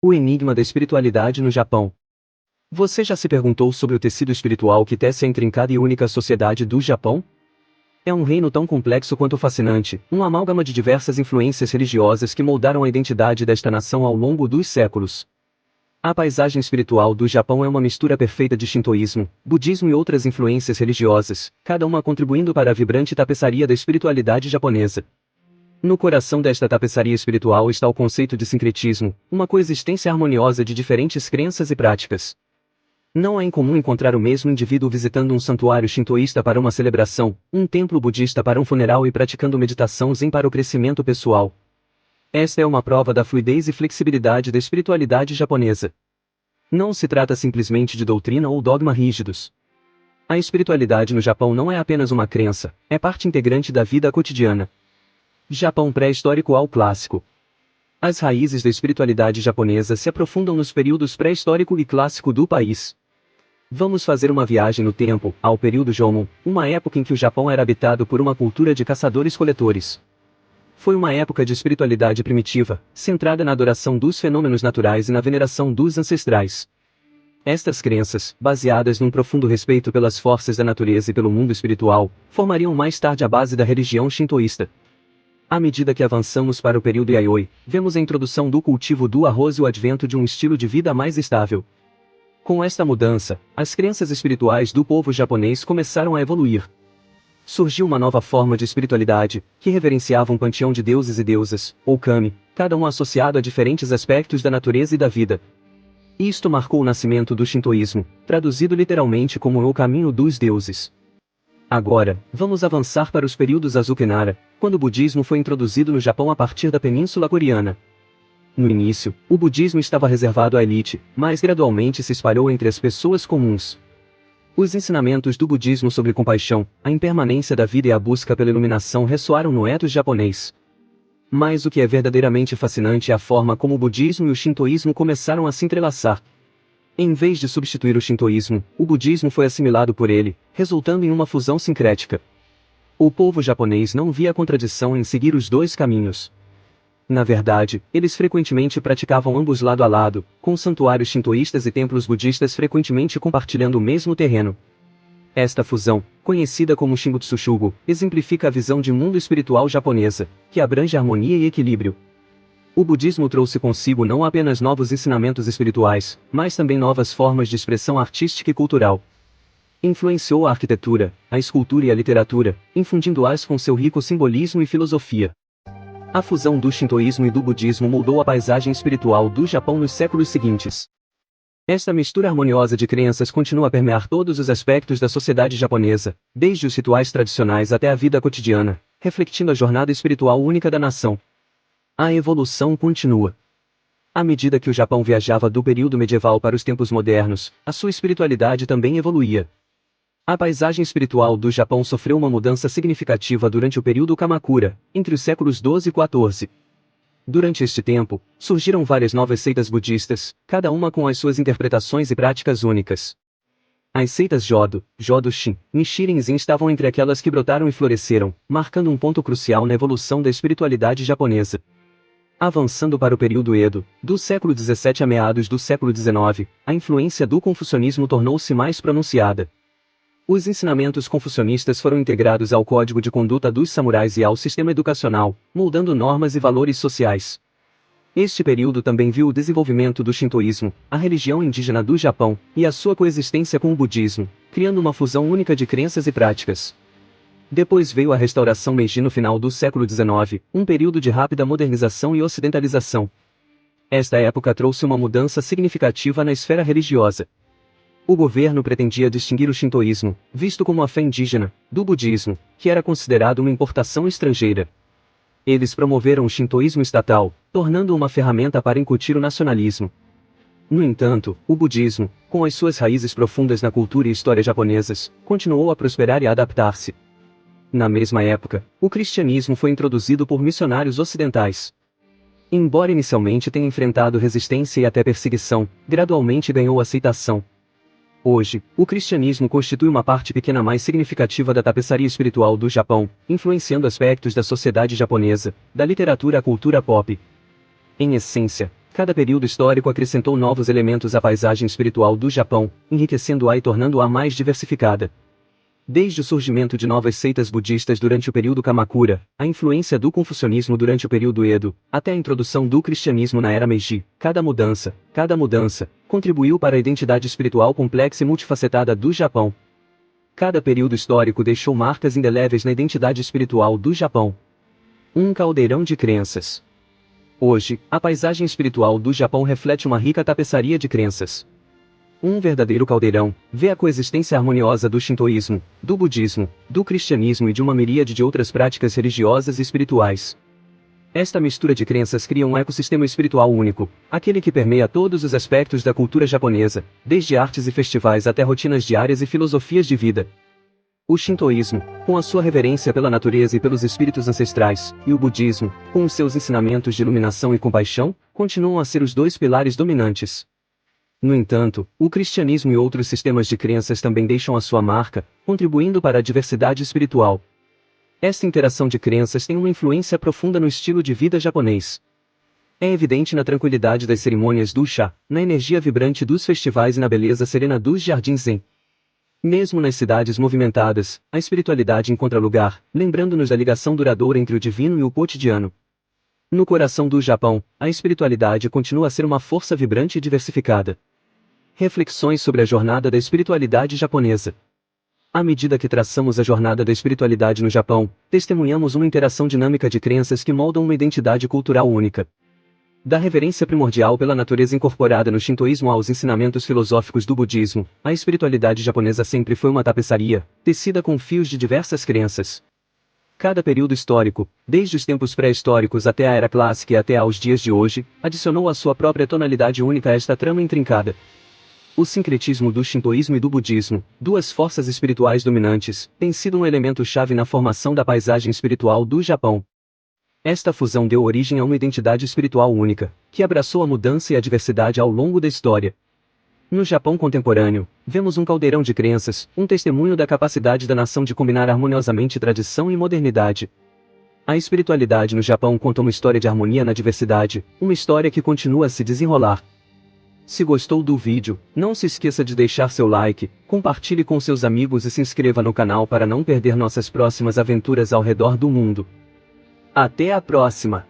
O enigma da espiritualidade no Japão. Você já se perguntou sobre o tecido espiritual que tece a intrincada e única sociedade do Japão? É um reino tão complexo quanto fascinante, um amálgama de diversas influências religiosas que moldaram a identidade desta nação ao longo dos séculos. A paisagem espiritual do Japão é uma mistura perfeita de shintoísmo, budismo e outras influências religiosas, cada uma contribuindo para a vibrante tapeçaria da espiritualidade japonesa. No coração desta tapeçaria espiritual está o conceito de sincretismo, uma coexistência harmoniosa de diferentes crenças e práticas. Não é incomum encontrar o mesmo indivíduo visitando um santuário shintoísta para uma celebração, um templo budista para um funeral e praticando meditação zen para o crescimento pessoal. Esta é uma prova da fluidez e flexibilidade da espiritualidade japonesa. Não se trata simplesmente de doutrina ou dogma rígidos. A espiritualidade no Japão não é apenas uma crença, é parte integrante da vida cotidiana. Japão pré-histórico ao clássico. As raízes da espiritualidade japonesa se aprofundam nos períodos pré-histórico e clássico do país. Vamos fazer uma viagem no tempo, ao período Jomon, uma época em que o Japão era habitado por uma cultura de caçadores-coletores. Foi uma época de espiritualidade primitiva, centrada na adoração dos fenômenos naturais e na veneração dos ancestrais. Estas crenças, baseadas num profundo respeito pelas forças da natureza e pelo mundo espiritual, formariam mais tarde a base da religião shintoísta. À medida que avançamos para o período Yayoi, vemos a introdução do cultivo do arroz e o advento de um estilo de vida mais estável. Com esta mudança, as crenças espirituais do povo japonês começaram a evoluir. Surgiu uma nova forma de espiritualidade, que reverenciava um panteão de deuses e deusas, ou kami, cada um associado a diferentes aspectos da natureza e da vida. Isto marcou o nascimento do shintoísmo, traduzido literalmente como o caminho dos deuses. Agora, vamos avançar para os períodos Azuki-Nara, quando o budismo foi introduzido no Japão a partir da Península Coreana. No início, o budismo estava reservado à elite, mas gradualmente se espalhou entre as pessoas comuns. Os ensinamentos do budismo sobre compaixão, a impermanência da vida e a busca pela iluminação ressoaram no ethos japonês. Mas o que é verdadeiramente fascinante é a forma como o budismo e o shintoísmo começaram a se entrelaçar. Em vez de substituir o shintoísmo, o budismo foi assimilado por ele, resultando em uma fusão sincrética. O povo japonês não via contradição em seguir os dois caminhos. Na verdade, eles frequentemente praticavam ambos lado a lado, com santuários shintoístas e templos budistas frequentemente compartilhando o mesmo terreno. Esta fusão, conhecida como Shimbutsushugo, exemplifica a visão de mundo espiritual japonesa, que abrange harmonia e equilíbrio. O budismo trouxe consigo não apenas novos ensinamentos espirituais, mas também novas formas de expressão artística e cultural. Influenciou a arquitetura, a escultura e a literatura, infundindo-as com seu rico simbolismo e filosofia. A fusão do shintoísmo e do budismo moldou a paisagem espiritual do Japão nos séculos seguintes. Esta mistura harmoniosa de crenças continua a permear todos os aspectos da sociedade japonesa, desde os rituais tradicionais até a vida cotidiana, refletindo a jornada espiritual única da nação. A evolução continua. À medida que o Japão viajava do período medieval para os tempos modernos, a sua espiritualidade também evoluía. A paisagem espiritual do Japão sofreu uma mudança significativa durante o período Kamakura, entre os séculos XII e XIV. Durante este tempo, surgiram várias novas seitas budistas, cada uma com as suas interpretações e práticas únicas. As seitas Jodo, Jodo-shin, Nichiren e Zen estavam entre aquelas que brotaram e floresceram, marcando um ponto crucial na evolução da espiritualidade japonesa. Avançando para o período Edo, do século XVII a meados do século XIX, a influência do confucionismo tornou-se mais pronunciada. Os ensinamentos confucionistas foram integrados ao código de conduta dos samurais e ao sistema educacional, moldando normas e valores sociais. Este período também viu o desenvolvimento do shintoísmo, a religião indígena do Japão, e a sua coexistência com o budismo, criando uma fusão única de crenças e práticas. Depois veio a restauração Meiji no final do século XIX, um período de rápida modernização e ocidentalização. Esta época trouxe uma mudança significativa na esfera religiosa. O governo pretendia distinguir o shintoísmo, visto como a fé indígena, do budismo, que era considerado uma importação estrangeira. Eles promoveram o shintoísmo estatal, tornando-o uma ferramenta para incutir o nacionalismo. No entanto, o budismo, com as suas raízes profundas na cultura e história japonesas, continuou a prosperar e a adaptar-se. Na mesma época, o cristianismo foi introduzido por missionários ocidentais. Embora inicialmente tenha enfrentado resistência e até perseguição, gradualmente ganhou aceitação. Hoje, o cristianismo constitui uma parte pequena mais significativa da tapeçaria espiritual do Japão, influenciando aspectos da sociedade japonesa, da literatura à cultura pop. Em essência, Cada período histórico acrescentou novos elementos à paisagem espiritual do Japão, enriquecendo-a e tornando-a mais diversificada. Desde o surgimento de novas seitas budistas durante o período Kamakura, a influência do confucionismo durante o período Edo, até a introdução do cristianismo na era Meiji, cada mudança, contribuiu para a identidade espiritual complexa e multifacetada do Japão. Cada período histórico deixou marcas indeléveis na identidade espiritual do Japão. Um caldeirão de crenças. Hoje, a paisagem espiritual do Japão reflete uma rica tapeçaria de crenças. Um verdadeiro caldeirão vê a coexistência harmoniosa do shintoísmo, do budismo, do cristianismo e de uma miríade de outras práticas religiosas e espirituais. Esta mistura de crenças cria um ecossistema espiritual único, aquele que permeia todos os aspectos da cultura japonesa, desde artes e festivais até rotinas diárias e filosofias de vida. O shintoísmo, com a sua reverência pela natureza e pelos espíritos ancestrais, e o budismo, com os seus ensinamentos de iluminação e compaixão, continuam a ser os dois pilares dominantes. No entanto, o cristianismo e outros sistemas de crenças também deixam a sua marca, contribuindo para a diversidade espiritual. Esta interação de crenças tem uma influência profunda no estilo de vida japonês. É evidente na tranquilidade das cerimônias do chá, na energia vibrante dos festivais e na beleza serena dos jardins zen. Mesmo nas cidades movimentadas, a espiritualidade encontra lugar, lembrando-nos da ligação duradoura entre o divino e o cotidiano. No coração do Japão, a espiritualidade continua a ser uma força vibrante e diversificada. Reflexões sobre a jornada da espiritualidade japonesa. À medida que traçamos a jornada da espiritualidade no Japão, testemunhamos uma interação dinâmica de crenças que moldam uma identidade cultural única. Da reverência primordial pela natureza incorporada no shintoísmo aos ensinamentos filosóficos do budismo, a espiritualidade japonesa sempre foi uma tapeçaria, tecida com fios de diversas crenças. Cada período histórico, desde os tempos pré-históricos até a era clássica e até aos dias de hoje, adicionou a sua própria tonalidade única a esta trama intrincada. O sincretismo do shintoísmo e do budismo, duas forças espirituais dominantes, tem sido um elemento-chave na formação da paisagem espiritual do Japão. Esta fusão deu origem a uma identidade espiritual única, que abraçou a mudança e a diversidade ao longo da história. No Japão contemporâneo, vemos um caldeirão de crenças, um testemunho da capacidade da nação de combinar harmoniosamente tradição e modernidade. A espiritualidade no Japão conta uma história de harmonia na diversidade, uma história que continua a se desenrolar. Se gostou do vídeo, não se esqueça de deixar seu like, compartilhe com seus amigos e se inscreva no canal para não perder nossas próximas aventuras ao redor do mundo. Até a próxima!